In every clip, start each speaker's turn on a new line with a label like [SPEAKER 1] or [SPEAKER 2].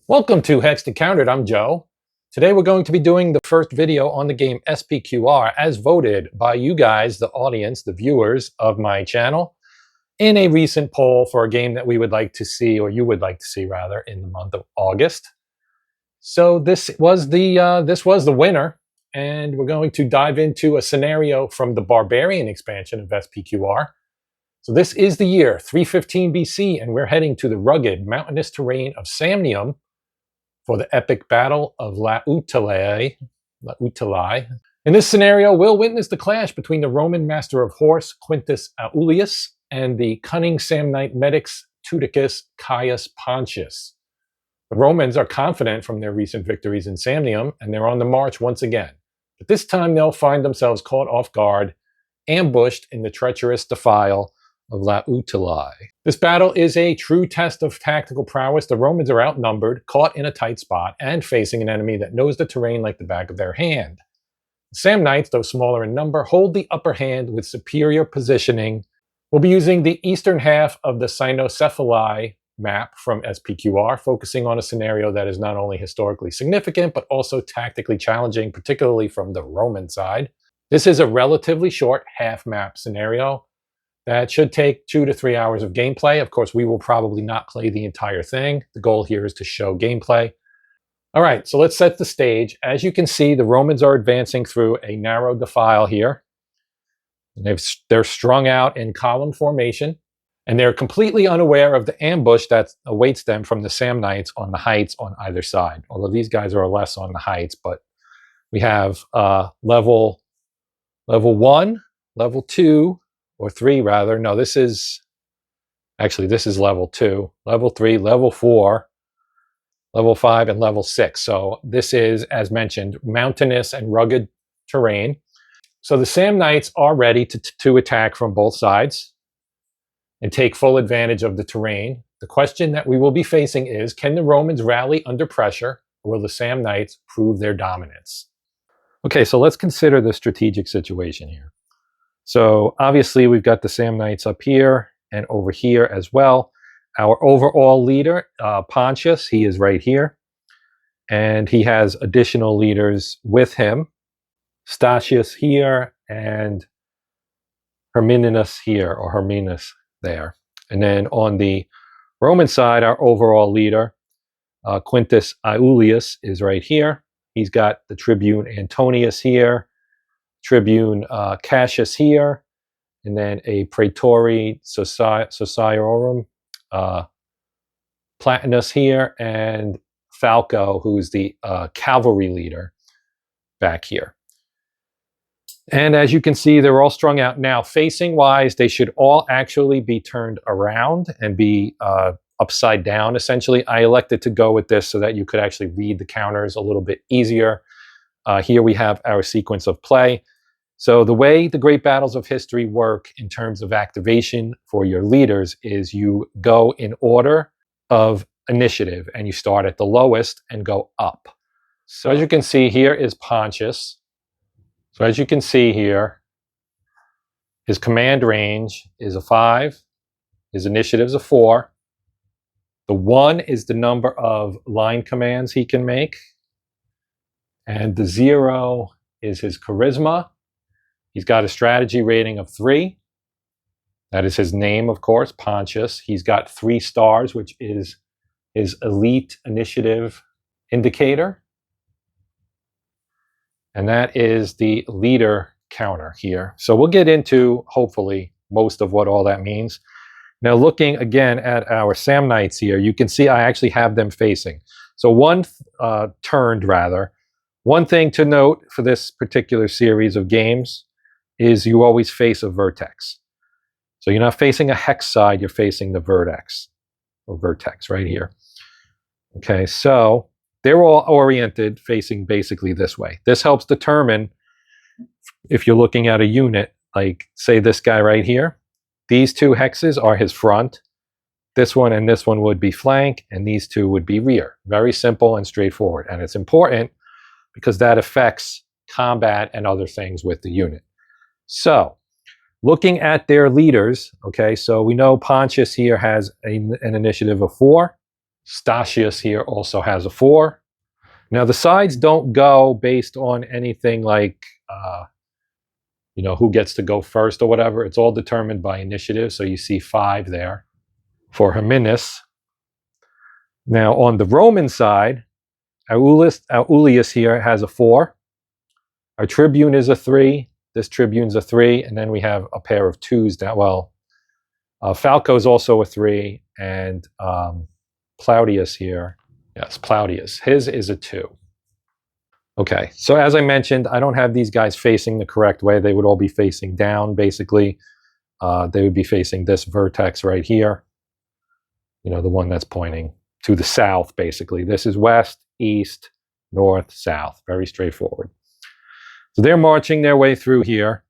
[SPEAKER 1] Welcome to Hexed Encountered. I'm Joe. Today we're going to be doing the first video on the game SPQR as voted by you guys, the audience, the viewers of my channel, in a recent poll for a game that we would like to see, or you would like to see rather, in the month of August. So this was the winner, and we're going to dive into a scenario from the Barbarian expansion of SPQR. So this is the year 315 BC, and we're heading to the rugged mountainous terrain of Samnium for the epic battle of La Utile. In this scenario, we'll witness the clash between the Roman master of horse, Quintus Aulus, and the cunning Samnite medics, Tuticus Caius Pontius. The Romans are confident from their recent victories in Samnium, and they're on the march once again. But this time they'll find themselves caught off guard, ambushed in the treacherous defile of La Utile. This battle is a true test of tactical prowess. The Romans are outnumbered, caught in a tight spot, and facing an enemy that knows the terrain like the back of their hand. The Samnites, though smaller in number, hold the upper hand with superior positioning. We'll be using the eastern half of the Cynocephali map from SPQR, focusing on a scenario that is not only historically significant, but also tactically challenging, particularly from the Roman side. This is a relatively short half-map scenario that should take 2 to 3 hours of gameplay. Of course, we will probably not play the entire thing. The goal here is to show gameplay. All right, so let's set the stage. As you can see, the Romans are advancing through a narrow defile here. They're strung out in column formation, and they're completely unaware of the ambush that awaits them from the Samnites on the heights on either side. Although these guys are less on the heights, but we have level 1, level 2, or 3 rather. No, this is level 2, level 3, level 4, level 5, and level 6. So this is, as mentioned, mountainous and rugged terrain. So the Samnites are ready to attack from both sides and take full advantage of the terrain. The question that we will be facing is, can the Romans rally under pressure, or will the Samnites prove their dominance? Okay, so let's consider the strategic situation here. So obviously we've got the Samnites up here and over here as well. Our overall leader, Pontius, he is right here. And he has additional leaders with him. Statius here and Herminus here, or Herminus there. And then on the Roman side, our overall leader, Quintus Aulus, is right here. He's got the tribune Antonius here, tribune Cassius here, and then a praetori sociorum Platinus here, and Falco, who's the cavalry leader, back here. And as you can see, they're all strung out. Now, facing wise, they should all actually be turned around and be upside down, essentially. I elected to go with this so that you could actually read the counters a little bit easier. Here we have our sequence of play. So the way the great battles of history work in terms of activation for your leaders is you go in order of initiative, and you start at the lowest and go up. So as you can see, here is Pontius. So as you can see here, his command range is a 5. His initiative is a 4. The 1 is the number of line commands he can make. And the 0 is his charisma. He's got a strategy rating of 3. That is his name, of course, Pontius. He's got 3 stars, which is his elite initiative indicator. And that is the leader counter here. So we'll get into, hopefully, most of what all that means. Now, looking again at our Samnites here, you can see I actually have them facing. So one turned, rather. One thing to note for this particular series of games is you always face a vertex. So you're not facing a hex side, you're facing the vertex, or vertex right here. Okay, so they're all oriented facing basically this way. This helps determine if you're looking at a unit, like say this guy right here, these 2 hexes are his front. This one and this one would be flank, and these 2 would be rear. Very simple and straightforward. And it's important because that affects combat and other things with the unit. So, looking at their leaders, okay, so we know Pontius here has an initiative of 4. Statius here also has a 4. Now, the sides don't go based on anything like, who gets to go first or whatever. It's all determined by initiative. So you see 5 there for Hermanus. Now, on the Roman side, Aulus here has a 4. Our tribune is a 3. This tribune's a 3. And then we have a pair of 2s down. Well, Falco's also a 3. And Plautius here. Yes, Plautius. His is a 2. Okay, so as I mentioned, I don't have these guys facing the correct way. They would all be facing down, basically. They would be facing this vertex right here. The one that's pointing to the south, basically. This is west, east, north, south. Very straightforward. So they're marching their way through here,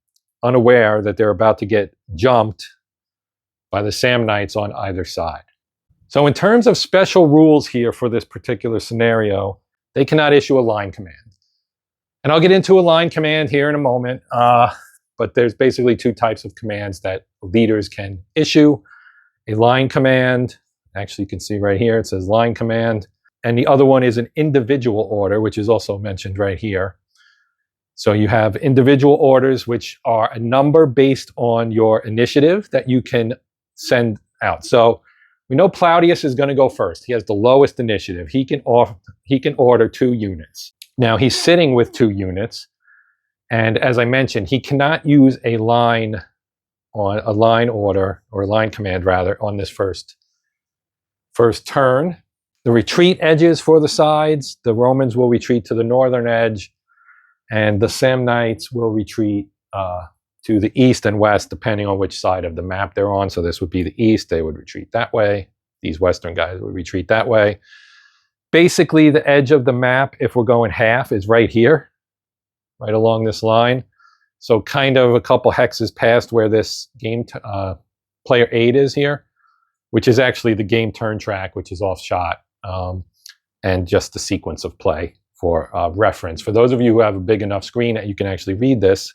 [SPEAKER 1] unaware that they're about to get jumped by the Samnites on either side. So in terms of special rules here for this particular scenario, they cannot issue a line command. And I'll get into a line command here in a moment, but there's basically 2 types of commands that leaders can issue. A line command, actually you can see right here, it says line command. And the other one is an individual order, which is also mentioned right here. So you have individual orders, which are a number based on your initiative that you can send out. So we know Plautius is going to go first. He has the lowest initiative. He can order 2 units. Now he's sitting with 2 units, and as I mentioned, he cannot use a line order or a line command rather on this first turn. The retreat edges for the sides, the Romans will retreat to the northern edge, and the Samnites will retreat to the east and west, depending on which side of the map they're on. So this would be the east, they would retreat that way. These western guys would retreat that way. Basically, the edge of the map, if we're going half, is right here, right along this line. So kind of a couple hexes past where this game player 8 is here, which is actually the game turn track, which is off shot, and just the sequence of play for reference. For those of you who have a big enough screen that you can actually read this,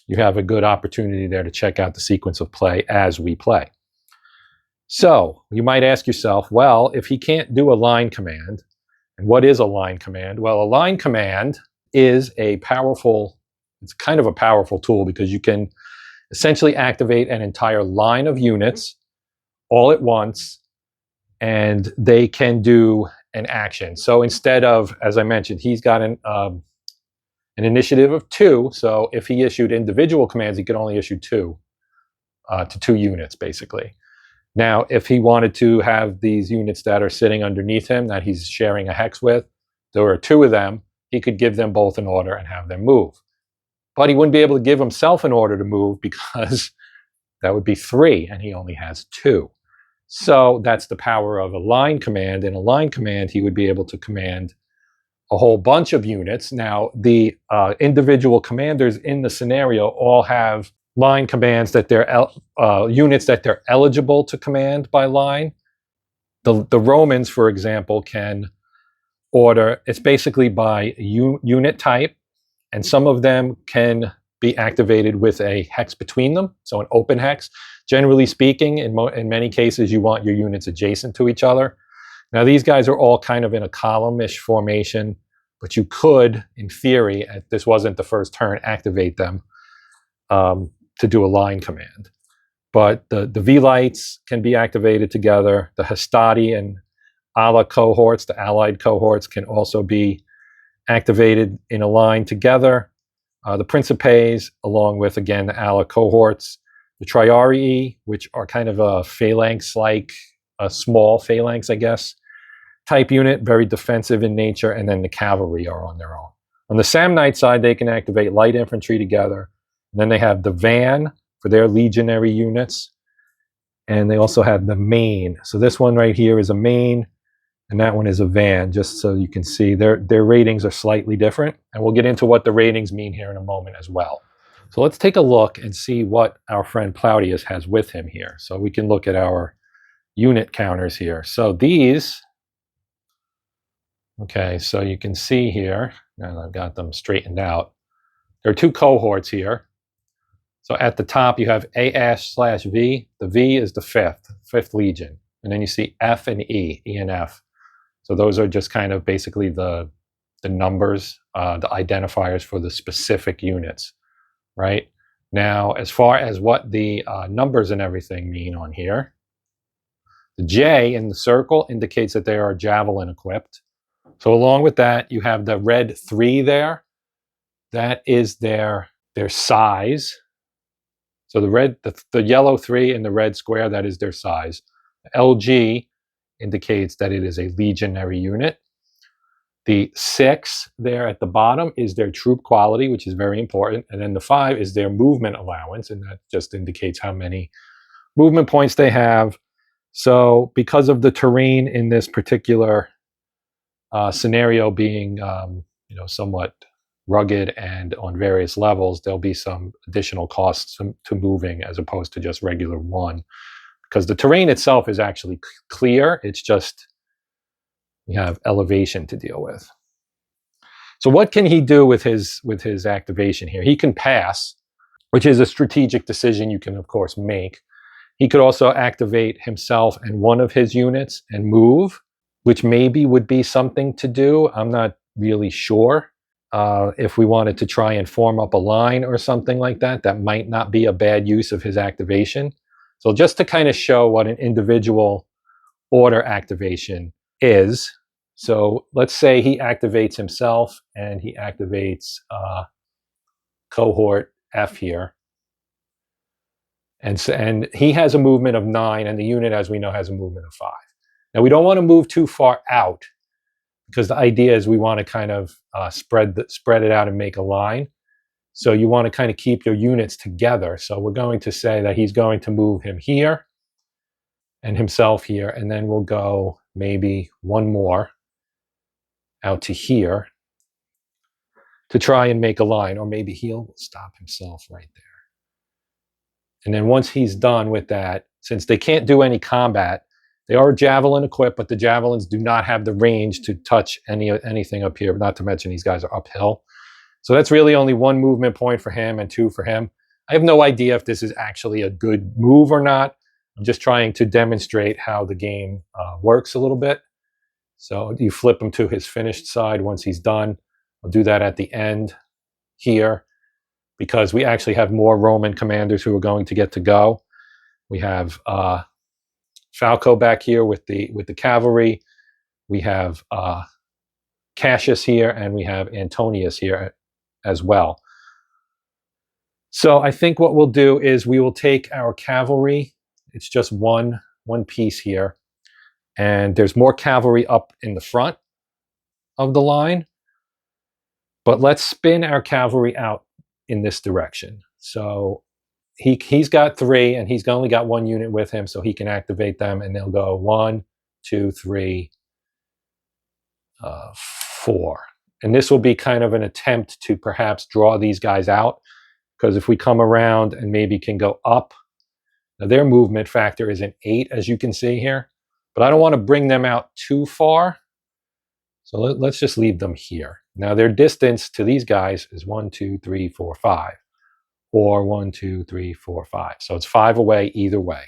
[SPEAKER 1] you have a good opportunity there to check out the sequence of play as we play. So you might ask yourself, well, if he can't do a line command, and what is a line command? Well, a line command is it's kind of a powerful tool because you can essentially activate an entire line of units all at once, and they can do an action. So instead of, as I mentioned, he's got an initiative of 2. So if he issued individual commands, he could only issue 2 to 2 units, basically. Now, if he wanted to have these units that are sitting underneath him that he's sharing a hex with, there are 2 of them, he could give them both an order and have them move. But he wouldn't be able to give himself an order to move because that would be 3, and he only has 2. So that's the power of a line command. In a line command, he would be able to command a whole bunch of units. Now, the individual commanders in the scenario all have line commands that they're units that they're eligible to command by line. The Romans, for example, can order, it's basically by unit type, and some of them can be activated with a hex between them, so an open hex. Generally speaking, in many cases, you want your units adjacent to each other. Now, these guys are all kind of in a column-ish formation, but you could, in theory, if this wasn't the first turn, activate them to do a line command. But the Velites can be activated together. The Hastati and Ala cohorts, the allied cohorts, can also be activated in a line together. The Principes, along with, again, the Ala cohorts. The Triarii, which are kind of a phalanx-like, a small phalanx, I guess, type unit, very defensive in nature, and then the cavalry are on their own. On the Samnite side, they can activate light infantry together. And then they have the van for their legionary units. And they also have the main. So this one right here is a main, and that one is a van, just so you can see their ratings are slightly different. And we'll get into what the ratings mean here in a moment as well. So let's take a look and see what our friend Plautius has with him here. So we can look at our unit counters here. So these, okay, so you can see here, and I've got them straightened out. There are 2 cohorts here. So at the top, you have A//V. The V is the 5th Legion. And then you see F and E and F. So those are just kind of basically the numbers, the identifiers for the specific units, right? Now, as far as what the numbers and everything mean on here, the J in the circle indicates that they are javelin equipped. So along with that, you have the red 3 there. That is their size. So the yellow 3 and the red square, that is their size. LG indicates that it is a legionary unit. The 6 there at the bottom is their troop quality, which is very important. And then the 5 is their movement allowance, and that just indicates how many movement points they have. So because of the terrain in this particular scenario being somewhat rugged and on various levels, there'll be some additional costs to moving as opposed to just regular 1. Because the terrain itself is actually clear. It's just you have elevation to deal with. So what can he do with his activation here? He can pass, which is a strategic decision you can, of course, make. He could also activate himself and one of his units and move, which maybe would be something to do. I'm not really sure. If we wanted to try and form up a line or something like that, that might not be a bad use of his activation. So just to kind of show what an individual order activation is. So let's say he activates himself and he activates cohort F here. And he has a movement of 9, and the unit, as we know, has a movement of 5. Now, we don't want to move too far out, because the idea is we want to kind of spread it out and make a line. So you want to kind of keep your units together. So we're going to say that he's going to move him here and himself here, and then we'll go maybe one more out to here to try and make a line, or maybe he'll stop himself right there. And then once he's done with that, since they can't do any combat, they are javelin equipped, but the javelins do not have the range to touch anything up here, not to mention these guys are uphill. So that's really only 1 movement point for him and 2 for him. I have no idea if this is actually a good move or not. I'm just trying to demonstrate how the game works a little bit. So you flip him to his finished side once he's done. I'll do that at the end here, because we actually have more Roman commanders who are going to get to go. We have Falco back here with the cavalry. We have Cassius here, and we have Antonius here as well. So I think what we'll do is we will take our cavalry. It's just one piece here, and there's more cavalry up in the front of the line. But let's spin our cavalry out in this direction. So he's got 3, and he's only got 1 unit with him, so he can activate them, and they'll go 1, 2, 3, 4. And this will be kind of an attempt to perhaps draw these guys out, because if we come around and maybe can go up, now their movement factor is an 8, as you can see here, but I don't want to bring them out too far. So let's just leave them here. Now their distance to these guys is 1, 2, 3, 4, 5. Or 1, 2, 3, 4, 5. So it's 5 away either way.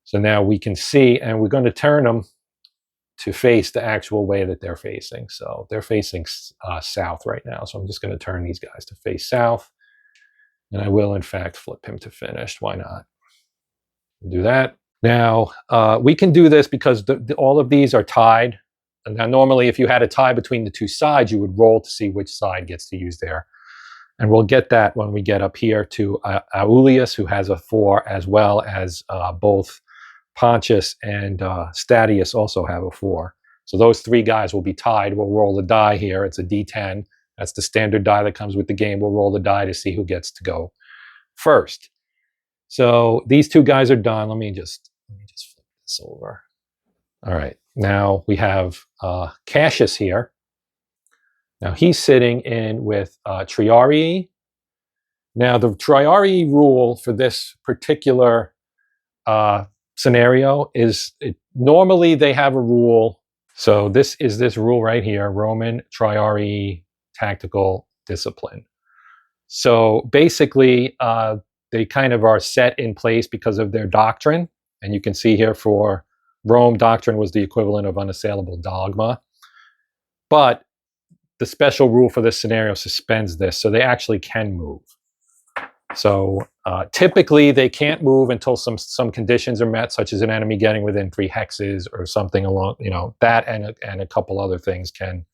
[SPEAKER 1] So now we can see, and we're going to turn them to face the actual way that they're facing. So they're facing south right now. So I'm just going to turn these guys to face south. And I will, in fact, flip him to finished. Why not? We'll do that. Now, we can do this because all of these are tied. And now, normally, if you had a tie between the 2 sides, you would roll to see which side gets to use their. And we'll get that when we get up here to Aulus, who has a 4, as well as both Pontius and Statius also have a 4. So those 3 guys will be tied. We'll roll the die here. It's a D10. That's the standard die that comes with the game. We'll roll the die to see who gets to go first. So these 2 guys are done. Let me just flip this over. All right. Now we have Cassius here. Now he's sitting in with Triarii. Now the Triarii rule for this particular scenario is, normally they have a rule. So this is this rule right here, Roman Triarii tactical discipline. So basically they kind of are set in place because of their doctrine. And you can see here for Rome, doctrine was the equivalent of unassailable dogma. But the special rule for this scenario suspends this, so they actually can move. So typically they can't move until some conditions are met, such as an enemy getting within 3 hexes or something along, that and a couple other things can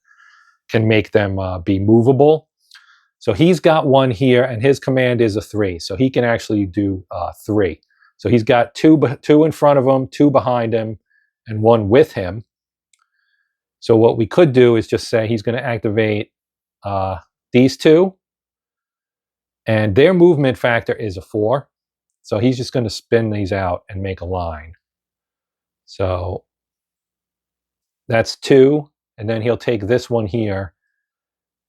[SPEAKER 1] make them be movable. So he's got 1 here, and his command is a 3, so he can actually do 3. So he's got two in front of him, 2 behind him, and 1 with him. So what we could do is just say he's going to activate these 2, and their movement factor is a 4. So he's just going to spin these out and make a line. So that's 2, and then he'll take this one here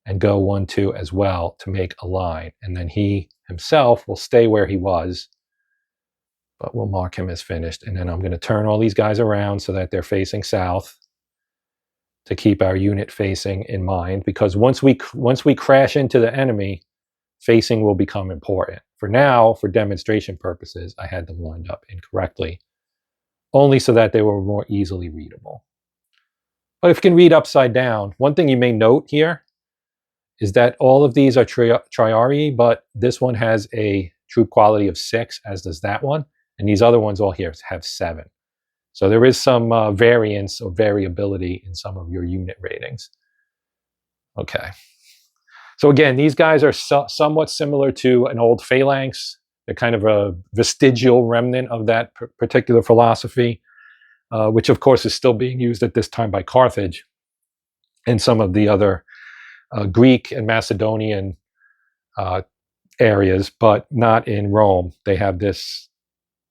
[SPEAKER 1] and go 1, 2 as well to make a line. And then he himself will stay where he was, but we'll mark him as finished. And then I'm going to turn all these guys around so that they're facing south to keep our unit facing in mind, because once we crash into the enemy, facing will become important. For now, for demonstration purposes, I had them lined up incorrectly, only so that they were more easily readable. But if you can read upside down, one thing you may note here is that all of these are Triarii, but this one has a troop quality of 6, as does that one, and these other ones all here have 7. So there is some variance or variability in some of your unit ratings. Okay. So again, these guys are somewhat similar to an old phalanx. They're kind of a vestigial remnant of that particular philosophy, which of course is still being used at this time by Carthage and some of the other Greek and Macedonian areas, but not in Rome. They have this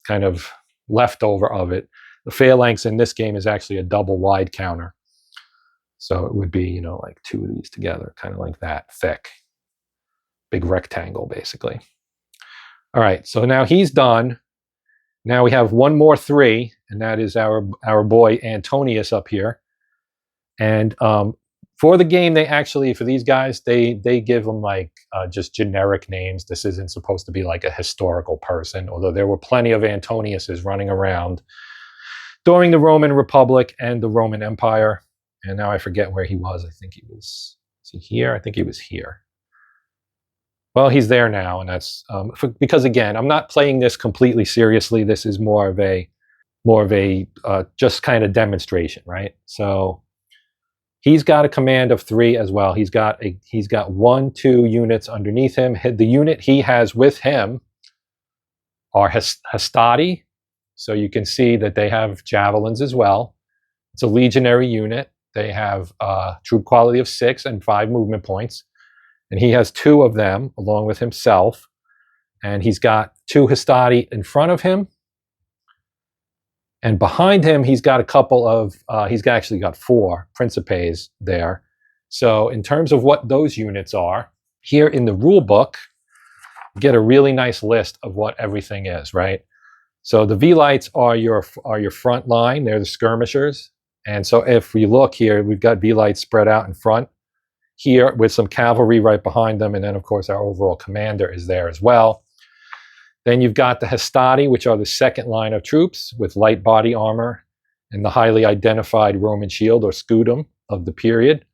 [SPEAKER 1] kind of leftover of it. The phalanx in this game is actually a double wide counter. So it would be, like 2 of these together, kind of like that, thick. Big rectangle, basically. All right, so now he's done. Now we have 1 more 3, and that is our boy Antonius up here. And for the game, they actually, for these guys, they give them like just generic names. This isn't supposed to be like a historical person, although there were plenty of Antoniuses running around during the Roman Republic and the Roman Empire. And now I forget where he was. I think he was he here? I think he was here. Well, he's there now, and that's because again, I'm not playing this completely seriously. This is more of a just kind of demonstration, right? So he's got a command of 3 as well. He's got 1, 2 units underneath him. The unit he has with him are Hastati. So you can see that they have javelins as well. It's a legionary unit. They have troop quality of 6 and 5 movement points. And he has 2 of them along with himself. And he's got 2 Hastati in front of him. And behind him, he's got a couple of, he's actually got 4 Principes there. So in terms of what those units are, here in the rule book, you get a really nice list of what everything is, right? So the Velites are your front line. They're the skirmishers. And so if we look here, we've got Velites spread out in front here with some cavalry right behind them. And then, of course, our overall commander is there as well. Then you've got the Hastati, which are the second line of troops with light body armor and the highly identified Roman shield or scutum of the period.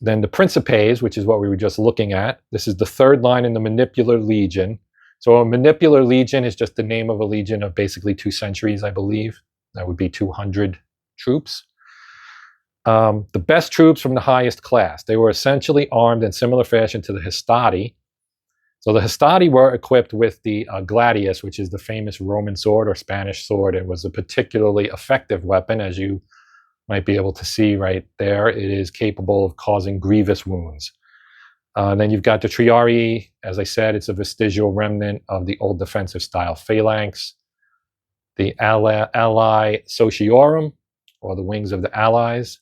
[SPEAKER 1] Then the Principes, which is what we were just looking at. This is the third line in the Manipular Legion. So a Manipular Legion is just the name of a legion of basically 2 centuries, I believe. That would be 200 troops. The best troops from the highest class. They were essentially armed in similar fashion to the Hastati. So the Hastati were equipped with the gladius, which is the famous Roman sword or Spanish sword. It was a particularly effective weapon, as you might be able to see right there. It is capable of causing grievous wounds. Then you've got the Triarii. As I said, it's a vestigial remnant of the old defensive style phalanx. The Ally Sociorum, or the wings of the allies.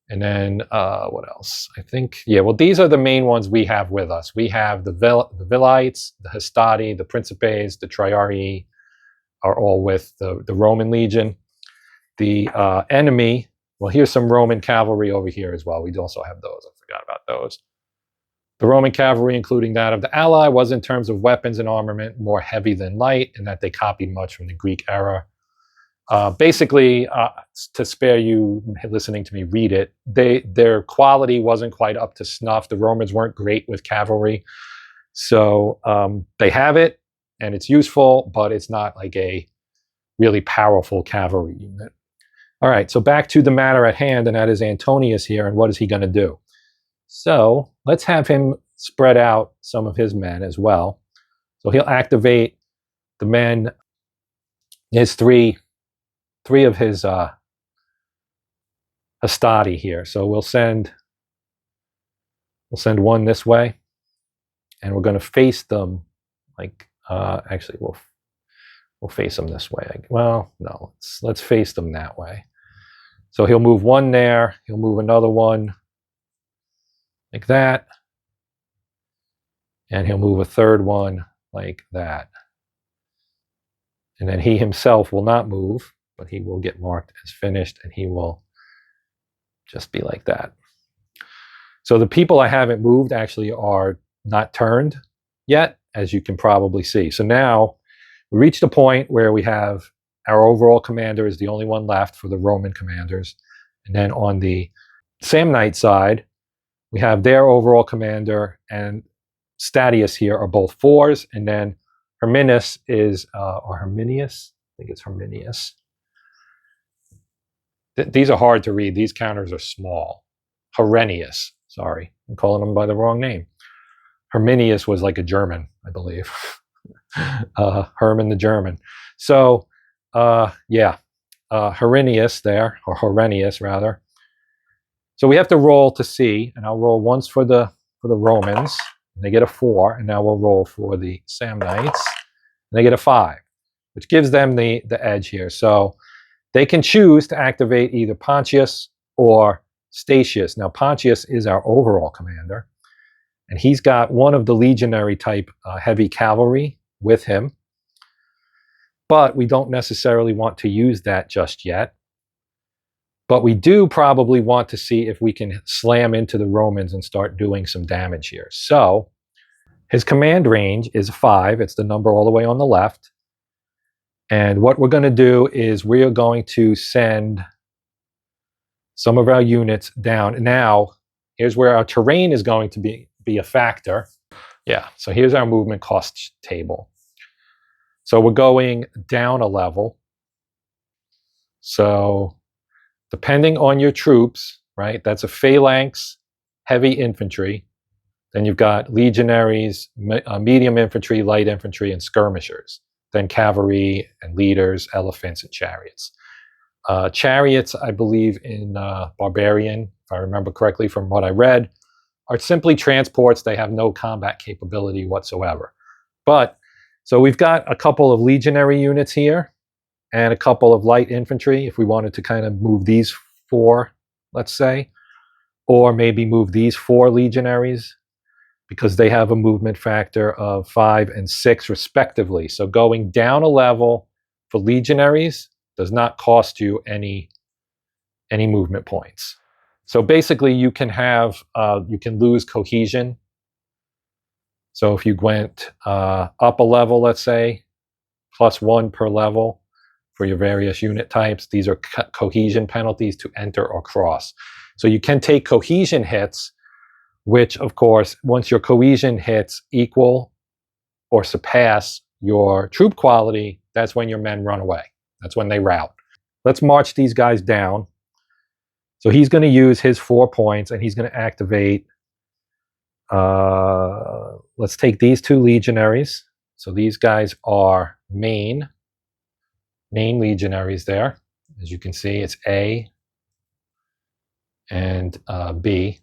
[SPEAKER 1] And then what else? I think, yeah, well, these are the main ones we have with us. We have the Velites, the Hastati, the Principes, the Triarii are all with the Roman Legion. The enemy, well, here's some Roman cavalry over here as well. We also have those. I forgot about those. The Roman cavalry, including that of the ally, was in terms of weapons and armament more heavy than light, in that they copied much from the Greek era. Basically, to spare you listening to me read it, their quality wasn't quite up to snuff. The Romans weren't great with cavalry. So they have it, and it's useful, but it's not like a really powerful cavalry unit. All right, so back to the matter at hand, and that is Antonius here, and what is he going to do? So let's have him spread out some of his men as well. So he'll activate the men, his three of his hastati here. So we'll send one this way, and we're going to face them like actually we'll face them this way. Well, no, let's face them that way. So he'll move one there, he'll move another one like that, and he'll move a third one like that. And then he himself will not move, but he will get marked as finished, and he will just be like that. So the people I haven't moved actually are not turned yet, as you can probably see. So now we reached a point where we have our overall commander is the only one left for the Roman commanders. And then on the Samnite side, we have their overall commander and Statius here are both 4s, and then Herminus is, or Herminius, I think it's Herminius. These are hard to read. These counters are small. Herenius, sorry, I'm calling them by the wrong name. Herminius was like a German, I believe. Herman the German. So, yeah, Herenius there, or Horenius rather. So we have to roll to see, and I'll roll once for the Romans. And they get a 4, and now we'll roll for the Samnites, and they get a 5, which gives them the edge here. So they can choose to activate either Pontius or Statius. Now Pontius is our overall commander, and he's got one of the legionary type heavy cavalry with him, but we don't necessarily want to use that just yet. But we do probably want to see if we can slam into the Romans and start doing some damage here. So his command range is 5. It's the number all the way on the left. And what we're going to do is we are going to send some of our units down. Now, here's where our terrain is going to be a factor. Yeah, so here's our movement cost table. So we're going down a level. So depending on your troops, right, that's a phalanx, heavy infantry. Then you've got legionaries, medium infantry, light infantry, and skirmishers. Then cavalry and leaders, elephants, and chariots. Chariots, I believe in Barbarian, if I remember correctly from what I read, are simply transports. They have no combat capability whatsoever. But, so we've got a couple of legionary units here, and a couple of light infantry, if we wanted to kind of move these 4, let's say, or maybe move these 4 legionaries, because they have a movement factor of 5 and 6 respectively. So going down a level for legionaries does not cost you any movement points. So basically you can have, you can lose cohesion. So if you went up a level, let's say, +1 per level, for your various unit types. These are cohesion penalties to enter or cross. So you can take cohesion hits, which of course, once your cohesion hits equal or surpass your troop quality, that's when your men run away. That's when they rout. Let's march these guys down. So he's going to use his 4 points, and he's going to activate, let's take these 2 legionaries. So these guys are main legionaries there. As you can see, it's A and B.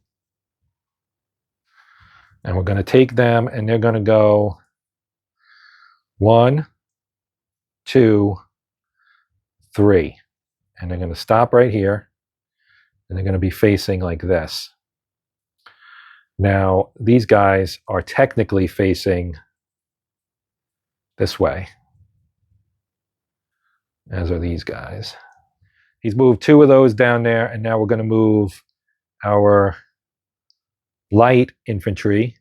[SPEAKER 1] And we're going to take them, and they're going to go 1, 2, 3. And they're going to stop right here, and they're going to be facing like this. Now, these guys are technically facing this way, as are these guys. He's moved 2 of those down there, and now we're going to move our light infantry.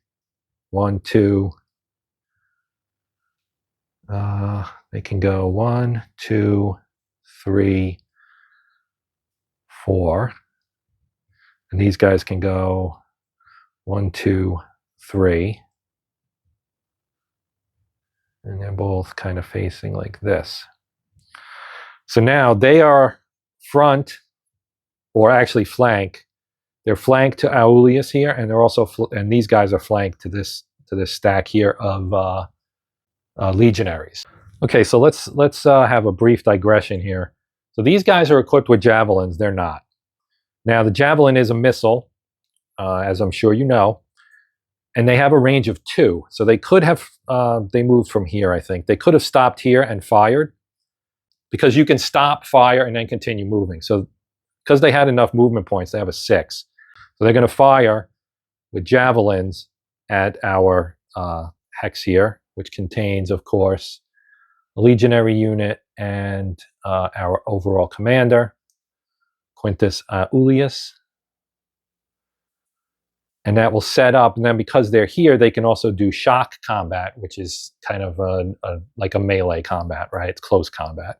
[SPEAKER 1] 1, 2. They can go 1, 2, 3, 4. And these guys can go 1, 2, 3. And they're both kind of facing like this. So now they are front, or actually flank. They're flanked to Aulus here, and they're also and these guys are flanked to this stack here of legionaries. Okay, so let's have a brief digression here. So these guys are equipped with javelins. They're not. Now the javelin is a missile, as I'm sure you know, and they have a range of 2. So they could have they moved from here. I think they could have stopped here and fired, because you can stop, fire, and then continue moving. So because they had enough movement points, they have a 6. So they're going to fire with javelins at our hex here, which contains, of course, a legionary unit and our overall commander, Quintus Aulus. And that will set up, and then because they're here, they can also do shock combat, which is kind of like a melee combat, right? It's close combat.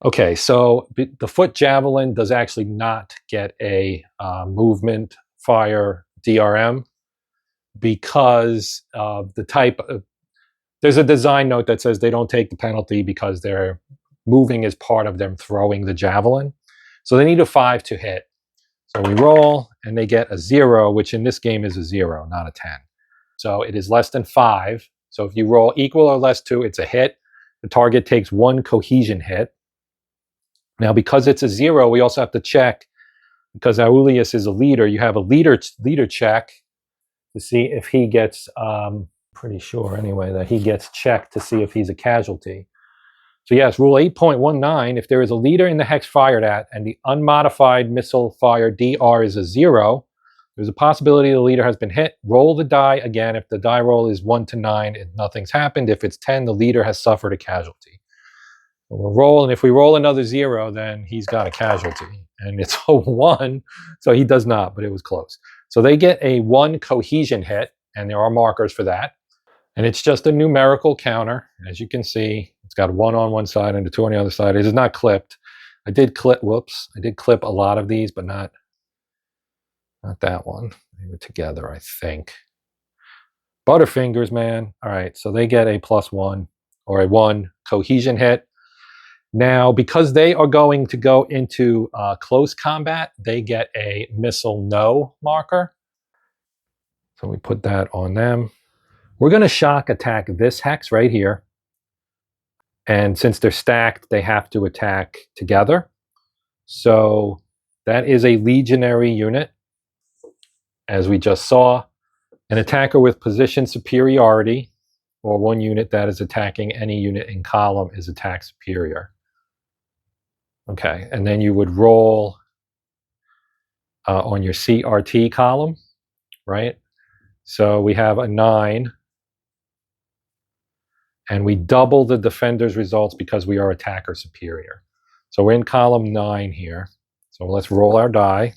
[SPEAKER 1] Okay, so the foot javelin does actually not get a movement fire DRM because of the type of, there's a design note that says they don't take the penalty because they're moving as part of them throwing the javelin. So they need a 5 to hit. So we roll and they get a 0, which in this game is a 0, not a 10. So it is less than 5. So if you roll equal or less to, it's a hit. The target takes 1 cohesion hit. Now, because it's a 0, we also have to check, because Aulus is a leader, you have a leader check to see if he gets, pretty sure anyway, that he gets checked to see if he's a casualty. So yes, rule 8.19, if there is a leader in the hex fired at and the unmodified missile fire DR is a 0, there's a possibility the leader has been hit. Roll the die again. If the die roll is 1 to 9, nothing's happened. If it's 10, the leader has suffered a casualty. We'll roll, and if we roll another 0, then he's got a casualty. And it's a 1, so he does not, but it was close. So they get a 1 cohesion hit, and there are markers for that. And it's just a numerical counter. As you can see, it's got a 1 on one side and a 2 on the other side. It is not clipped. I did clip a lot of these, but not that one. They were together, I think. Butterfingers, man. All right, so they get a +1 or a 1 cohesion hit. Now, because they are going to go into close combat, they get a missile no marker. So we put that on them. We're going to shock attack this hex right here. And since they're stacked, they have to attack together. So that is a legionary unit, as we just saw. An attacker with position superiority, or 1 unit that is attacking any unit in column, is attack superior. Okay, and then you would roll on your CRT column, right? So we have a 9, and we double the defender's results because we are attacker superior. So we're in column 9 here. So let's roll our die.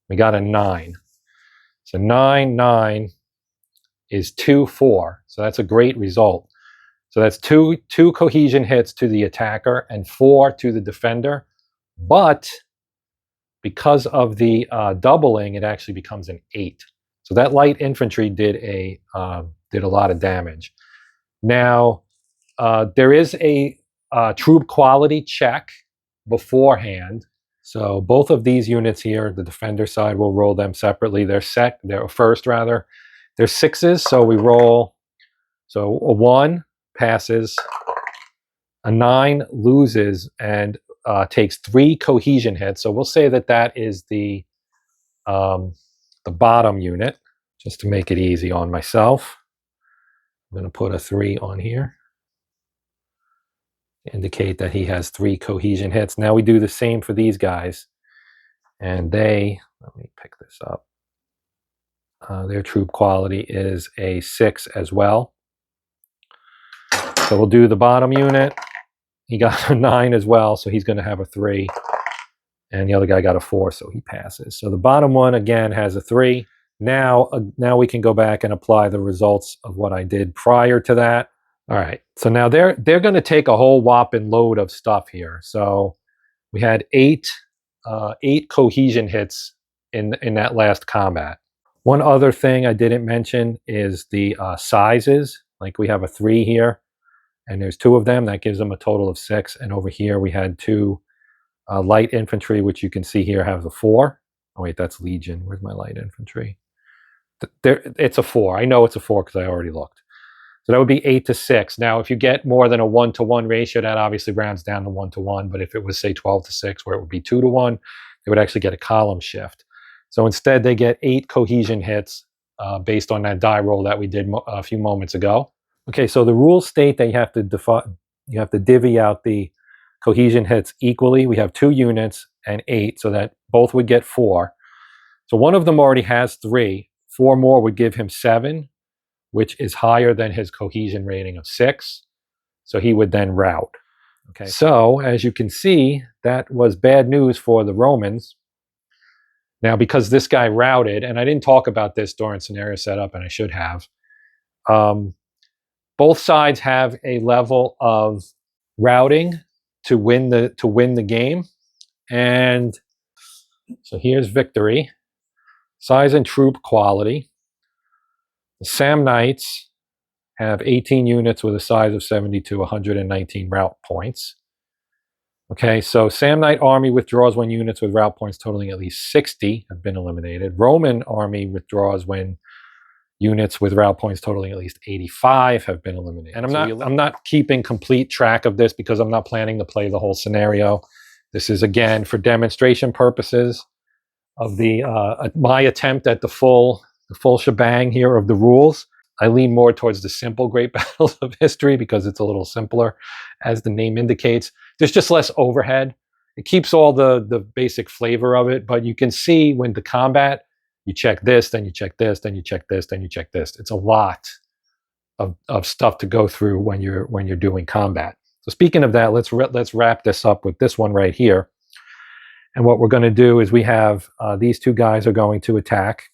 [SPEAKER 1] We got a 9. So 9, 9 is 2, 4. So that's a great result. So that's two cohesion hits to the attacker and 4 to the defender. But because of the doubling, it actually becomes an 8. So that light infantry did a lot of damage. Now, there is a troop quality check beforehand. So both of these units here, the defender side, we'll roll them separately. They're first. They're 6s, so we roll. So a 1 passes, a 9 loses and takes 3 cohesion hits. So we'll say that that is the bottom unit, just to make it easy on myself. I'm going to put a 3 on here. Indicate that he has 3 cohesion hits. Now we do the same for these guys, and let me pick this up. Their troop quality is a 6 as well. So we'll do the bottom unit. He got a 9 as well, so he's going to have a 3. and the other guy got a 4, so he passes. So the bottom one again has a 3. Now we can go back and apply the results of what I did prior to that. All right, so now they're going to take a whole whopping load of stuff here. So we had 8 cohesion hits in that last combat. One other thing I didn't mention is the sizes. Like we have a 3 here, and there's 2 of them. That gives them a total of 6. And over here we had 2 light infantry, which you can see here have a 4. Oh wait, that's Legion. Where's my light infantry? It's a 4. I know it's a 4 because I already looked. So that would be 8 to 6. Now, if you get more than a 1-to-1 ratio, that obviously rounds down to 1-to-1. But if it was, say, 12 to 6, where it would be 2-to-1, they would actually get a column shift. So instead, they get 8 cohesion hits based on that die roll that we did a few moments ago. Okay, so the rules state that you have to divvy out the cohesion hits equally. We have 2 units and 8, so that both would get 4. So one of them already has 3. 4 more would give him 7, which is higher than his cohesion rating of 6. So he would then rout. Okay. So as you can see, that was bad news for the Romans. Now, because this guy routed, and I didn't talk about this during scenario setup, and I should have, both sides have a level of routing to win the game. And so here's victory. Size and troop quality. The Samnites have 18 units with a size of 72, 119 route points. Okay, so Samnite army withdraws when units with route points totaling at least 60 have been eliminated. Roman army withdraws when units with route points totaling at least 85 have been eliminated. And I'm not keeping complete track of this because I'm not planning to play the whole scenario. This is again for demonstration purposes of the my attempt at the full shebang here of the rules. I lean more towards the simple Great Battles of History because it's a little simpler, as the name indicates. There's just less overhead. It keeps all the basic flavor of it, but you can see when the combat, you check this, then you check this, then you check this, then you check this. It's a lot of stuff to go through when you're doing combat. So speaking of that, let's wrap this up with this one right here. And what we're going to do is we have these 2 guys are going to attack.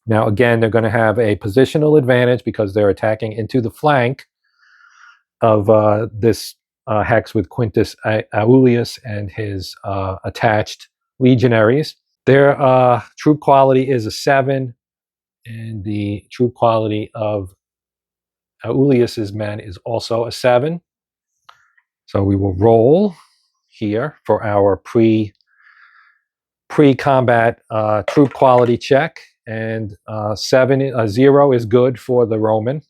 [SPEAKER 1] Now, again, they're going to have a positional advantage because they're attacking into the flank of this hex with Quintus Aulus and his attached legionaries. Their troop quality is a 7, and the troop quality of Aulus' men is also a 7. So we will roll here for our pre-combat troop quality check. And 0 is good for the Roman.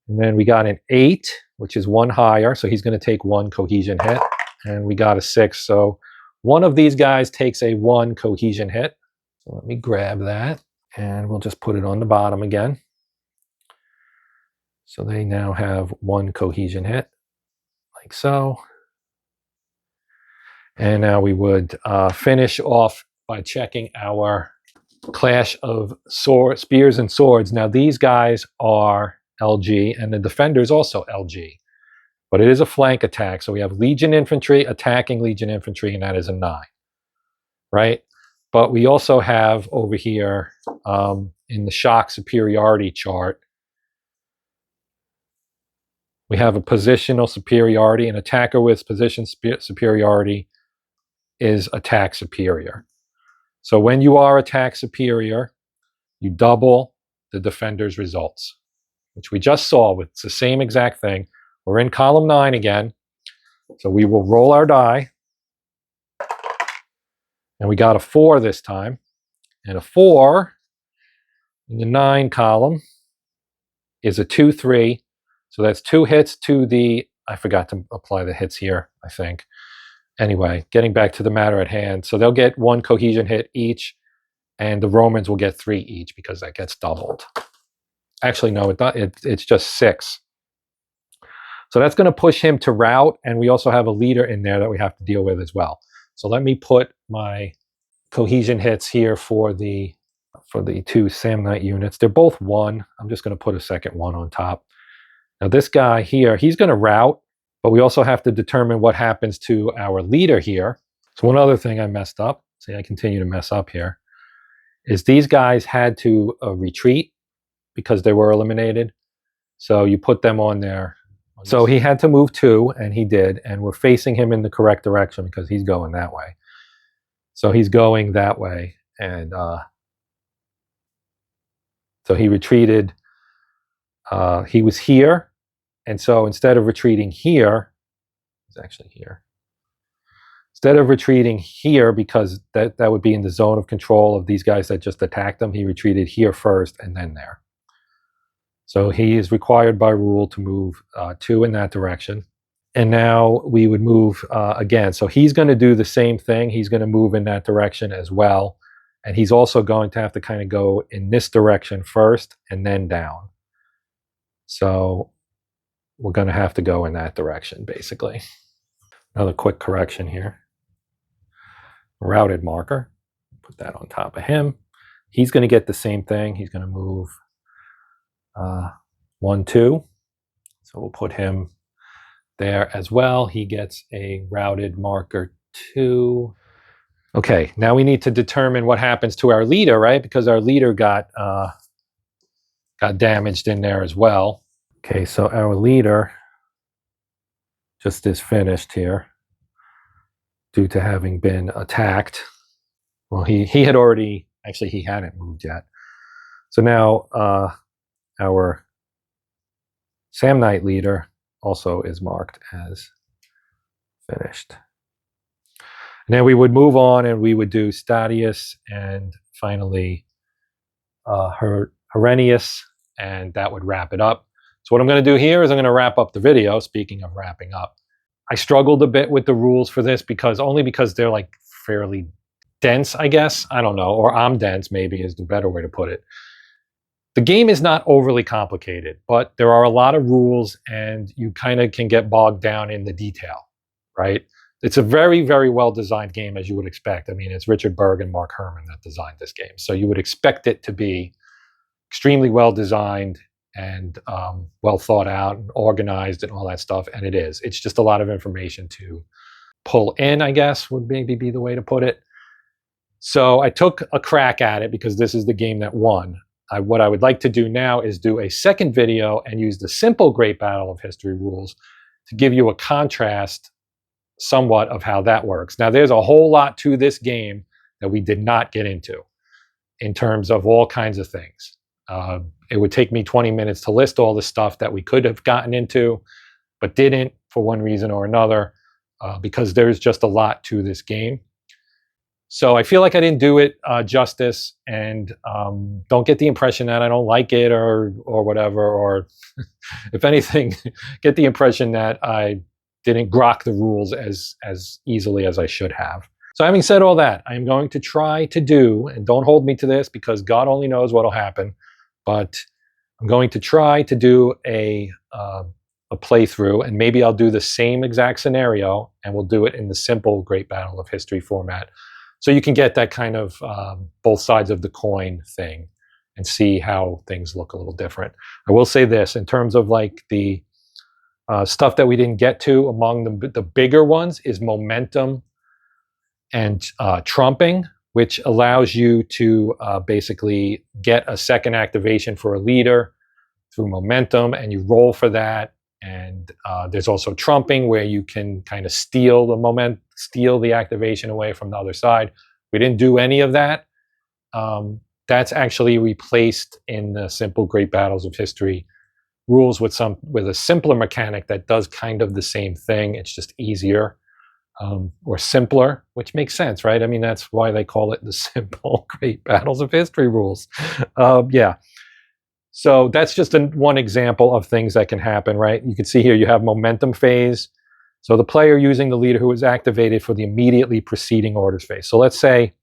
[SPEAKER 1] And then we got an 8, which is 1 higher, so he's going to take 1 cohesion hit. And we got a 6, so one of these guys takes a 1 cohesion hit. So let me grab that, and we'll just put it on the bottom again. So they now have 1 cohesion hit, like so. And now we would finish off by checking our clash of spears and swords. Now these guys are LG, and the defender is also LG, but it is a flank attack. So we have Legion infantry attacking Legion infantry, and that is a 9, right? But we also have over here in the shock superiority chart, we have a positional superiority. An attacker with position superiority is attack superior. So when you are attack superior, you double the defender's results, which we just saw. It's the same exact thing. We're in column 9 again. So we will roll our die. And we got a 4 this time. And a 4 in the 9 column is a 2-3. So that's 2 hits to the, I forgot to apply the hits here, I think. Anyway, getting back to the matter at hand. So they'll get 1 cohesion hit each, and the Romans will get 3 each because that gets doubled. Actually, no, it's just 6. So that's going to push him to rout, and we also have a leader in there that we have to deal with as well. So let me put my cohesion hits here for the 2 Samnite units. They're both 1. I'm just going to put a second 1 on top. Now this guy here, he's going to rout, but we also have to determine what happens to our leader here. So one other thing I messed up, see I continue to mess up here, is these guys had to retreat because they were eliminated. So you put them on there. So he had to move 2, and he did, and we're facing him in the correct direction because he's going that way. So he's going that way, and so he retreated. He was here, and so instead of retreating here, it's actually here. Instead of retreating here, because that would be in the zone of control of these guys that just attacked him, he retreated here first and then there. So he is required by rule to move 2 in that direction. And now we would move again. So he's going to do the same thing. He's going to move in that direction as well. And he's also going to have to kind of go in this direction first and then down. So we're going to have to go in that direction, basically. Another quick correction here. Routed marker. Put that on top of him. He's going to get the same thing. He's going to move 1, 2. So we'll put him there as well. He gets a routed marker 2. Okay, now we need to determine what happens to our leader, right? Because our leader got damaged in there as well. Okay, so our leader just is finished here due to having been attacked. Well, he had already, actually he hadn't moved yet. So now our Samnite leader also is marked as finished. And then we would move on and we would do Stadius and finally Herenius, and that would wrap it up. So what I'm going to do here is I'm going to wrap up the video. Speaking of wrapping up, I struggled a bit with the rules for this because they're like fairly dense, I guess. I don't know, or I'm dense maybe is the better way to put it. The game is not overly complicated, but there are a lot of rules and you kind of can get bogged down in the detail, right? It's a very, very well-designed game, as you would expect. I mean, it's Richard Berg and Mark Herman that designed this game. So you would expect it to be extremely well-designed and well thought out and organized and all that stuff, and it is. It's just a lot of information to pull in, I guess, would maybe be the way to put it. So I took a crack at it because this is the game that won. What I would like to do now is do a second video and use the simple Great Battle of History rules to give you a contrast somewhat of how that works. Now, there's a whole lot to this game that we did not get into in terms of all kinds of things. It would take me 20 minutes to list all the stuff that we could have gotten into, but didn't for one reason or another, because there's just a lot to this game. So I feel like I didn't do it justice, and don't get the impression that I don't like it or whatever, or if anything, get the impression that I didn't grok the rules as easily as I should have. So having said all that, I'm going to try to do, and don't hold me to this because God only knows what'll happen, but I'm going to try to do a playthrough, and maybe I'll do the same exact scenario, and we'll do it in the simple Great Battle of History format. So you can get that kind of both sides of the coin thing and see how things look a little different. I will say this, in terms of like the stuff that we didn't get to, among the bigger ones is momentum and trumping, which allows you to basically get a second activation for a leader through momentum, and you roll for that. And there's also trumping, where you can kind of steal the activation away from the other side. We didn't do any of that. That's actually replaced in the simple Great Battles of History rules with a simpler mechanic that does kind of the same thing. It's just easier or simpler, which makes sense, right? I mean, that's why they call it the simple Great Battles of History rules. Yeah. So that's just one example of things that can happen, right? You can see here you have momentum phase. So the player using the leader who is activated for the immediately preceding orders phase. So let's say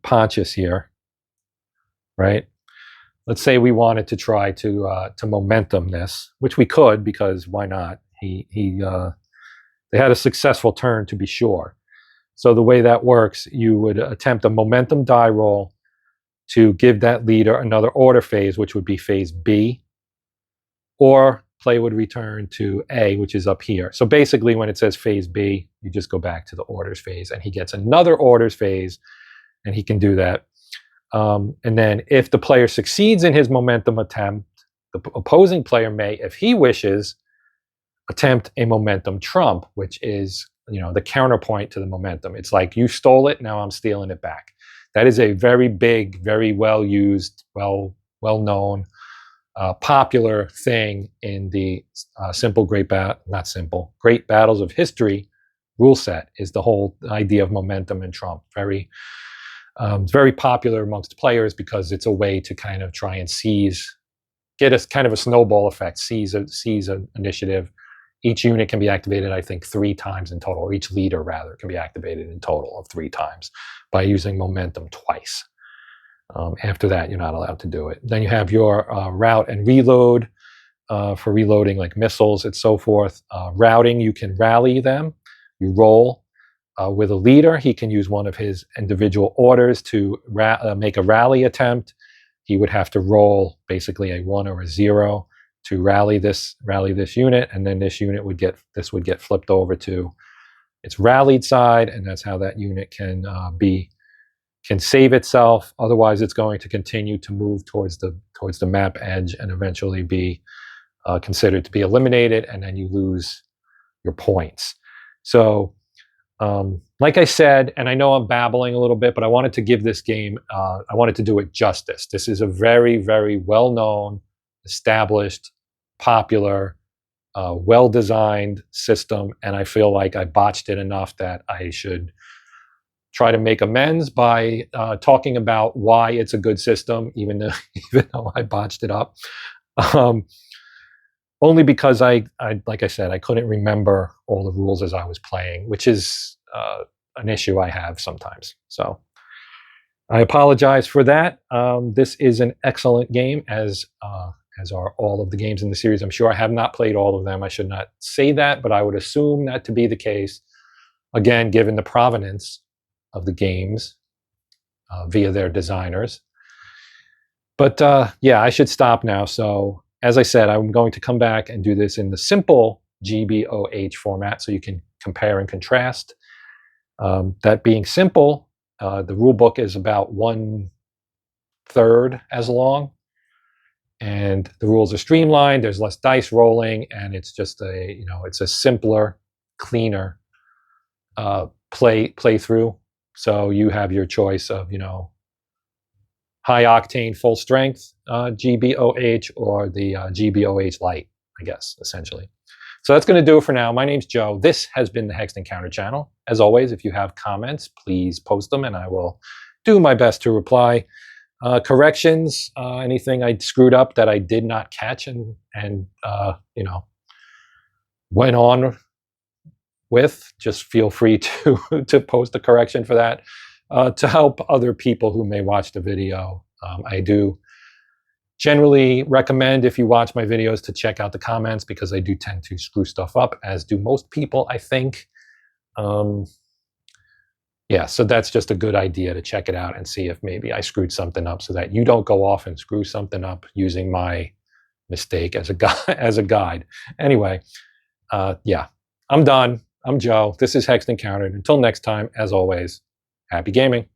[SPEAKER 1] Pontius here, right? Let's say we wanted to try to momentum this, which we could, because why not? They had a successful turn, to be sure. So the way that works, you would attempt a momentum die roll to give that leader another order phase, which would be phase B, or player would return to A, which is up here. So basically, when it says phase B, you just go back to the orders phase, and he gets another orders phase, and he can do that. And then if the player succeeds in his momentum attempt, the opposing player may, if he wishes, attempt a momentum trump, which is, the counterpoint to the momentum. It's like, you stole it, now I'm stealing it back. That is a very big, very well-used, well-known, popular thing in the Great Battles of History rule set, is the whole idea of momentum and trump. It's very popular amongst players because it's a way to kind of try and get a kind of a snowball effect, seize an initiative. Each unit can be activated, I think, 3 times in total, or each leader, rather, can be activated in total of 3 times by using momentum twice. After that, you're not allowed to do it. Then you have your route and reload for reloading like missiles and so forth. Routing, you can rally them. You roll with a leader. He can use one of his individual orders to make a rally attempt. He would have to roll basically a 1 or a 0 to rally this unit, and then this unit would get flipped over to its rallied side, and that's how that unit can save itself. Otherwise, it's going to continue to move towards the map edge and eventually be considered to be eliminated, and then you lose your points. So, like I said, and I know I'm babbling a little bit, but I wanted to give this game, I wanted to do it justice. This is a very, very well-known, established, popular, well-designed system, and I feel like I botched it enough that I should try to make amends by talking about why it's a good system, even though I botched it up. Only because I like I said, I couldn't remember all the rules as I was playing, which is an issue I have sometimes. So I apologize for that. This is an excellent game, as are all of the games in the series. I'm sure I have not played all of them. I should not say that, but I would assume that to be the case. Again, given the provenance of the games via their designers. But yeah, I should stop now. So as I said, I'm going to come back and do this in the simple GBOH format so you can compare and contrast. That being simple, the rule book is about 1/3 as long, and the rules are streamlined. There's less dice rolling, and it's just it's a simpler, cleaner playthrough. So you have your choice of high octane, full strength GBOH, or the GBOH light, I guess, essentially. So that's going to do it for now. My name's Joe. This has been the Hexed Encounter channel. As always, if you have comments, please post them, and I will do my best to reply. Corrections, anything I screwed up that I did not catch and went on with, just feel free to post a correction for that to help other people who may watch the video. I do generally recommend, if you watch my videos, to check out the comments, because I do tend to screw stuff up, as do most people, I think. Yeah, so that's just a good idea to check it out and see if maybe I screwed something up, so that you don't go off and screw something up using my mistake as a guide. Anyway, yeah, I'm done. I'm Joe. This is Hexed Encountered. Until next time, as always, happy gaming.